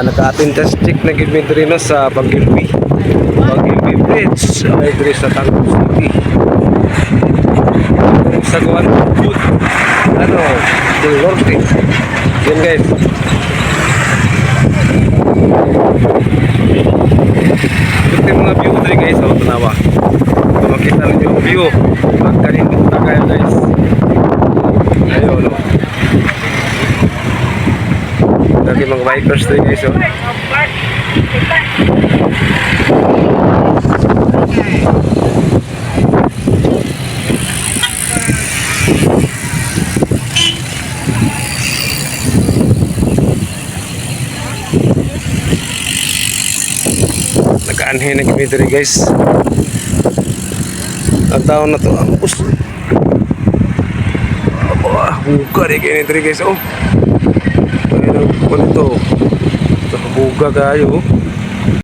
Naka-fantastic na gimid rin no, sa Bagilbi Bridge ay diri sa Tagum City. Kung sa Guan Food Del Norte. Yan guys. Ito yung mga view diri guys, tanawa. Kung makita niyo yung view, magkalimot na kayo guys. Ayun no. Dati mga bikers diri guys nakaanhin na kami diri guys. Ang taon na to ang bus. Buka rin kayo diri guys. Ayun ang buka kayo.